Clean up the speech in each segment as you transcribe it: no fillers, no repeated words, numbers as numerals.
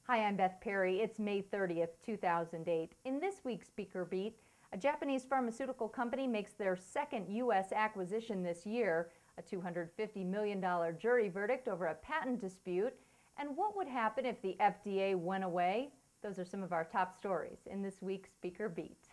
Hi, I'm Beth Perry. It's May 30th, 2008. In this week's Beaker Beat, a Japanese pharmaceutical company makes their second U.S. acquisition this year, a $250 million jury verdict over a patent dispute, and what would happen if the FDA went away? Those are some of our top stories in this week's Beaker Beat.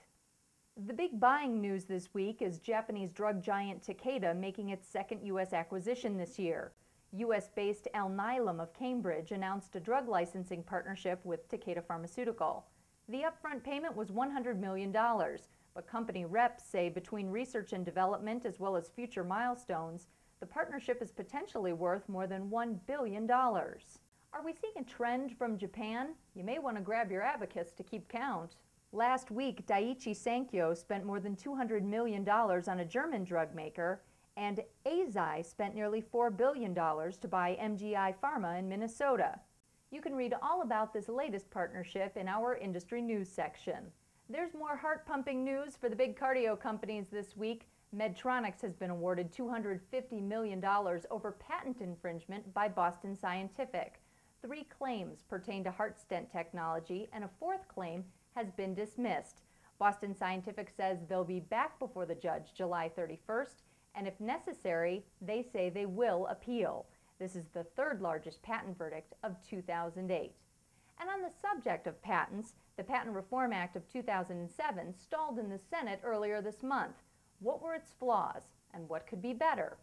The big buying news this week is Japanese drug giant Takeda making its second U.S. acquisition this year. U.S.-based Alnylam of Cambridge announced a drug licensing partnership with Takeda Pharmaceutical. The upfront payment was $100 million, but company reps say between research and development as well as future milestones, the partnership is potentially worth more than $1 billion. Are we seeing a trend from Japan? You may want to grab your abacus to keep count. Last week, Daiichi Sankyo spent more than $200 million on a German drug maker, and Eisai spent nearly $4 billion to buy MGI Pharma in Minnesota. You can read all about this latest partnership in our industry news section. There's more heart-pumping news for the big cardio companies this week. Medtronic has been awarded $250 million over patent infringement by Boston Scientific. 3 claims pertain to heart stent technology, and a 4th claim has been dismissed. Boston Scientific says they'll be back before the judge July 31st, and if necessary, they say they will appeal. This is the 3rd largest patent verdict of 2008. And on the subject of patents, the Patent Reform Act of 2007 stalled in the Senate earlier this month. What were its flaws, and what could be better?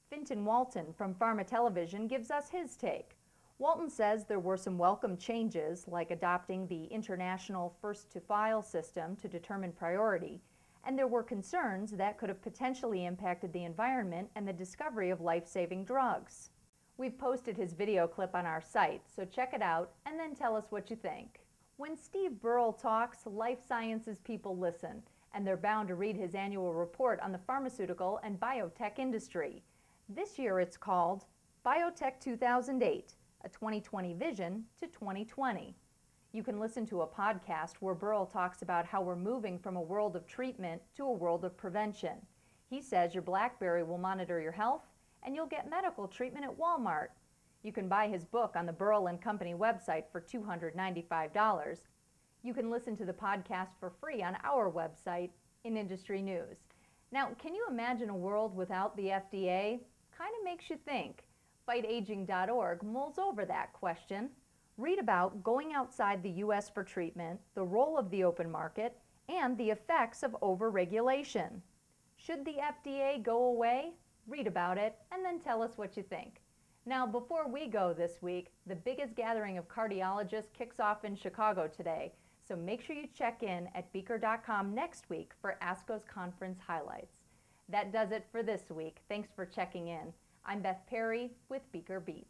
Fintan Walton from Pharma Television gives us his take. Walton says there were some welcome changes, like adopting the international first-to-file system to determine priority, and there were concerns that could have potentially impacted the environment and the discovery of life-saving drugs. We've posted his video clip on our site, so check it out and then tell us what you think. When Steve Burrell talks, life sciences people listen, and they're bound to read his annual report on the pharmaceutical and biotech industry. This year it's called Biotech 2008, a 2020 Vision to 2020. You can listen to a podcast where Burrell talks about how we're moving from a world of treatment to a world of prevention. He says your BlackBerry will monitor your health, and you'll get medical treatment at Walmart. You can buy his book on the Burrell & Company website for $295. You can listen to the podcast for free on our website in Industry News. Now, can you imagine a world without the FDA? Kind of makes you think. FightAging.org mulls over that question. Read about going outside the U.S. for treatment, the role of the open market, and the effects of overregulation. Should the FDA go away? Read about it and then tell us what you think. Now, before we go this week, the biggest gathering of cardiologists kicks off in Chicago today, so make sure you check in at Beaker.com next week for ASCO's conference highlights. That does it for this week. Thanks for checking in. I'm Beth Perry with Beaker Beat.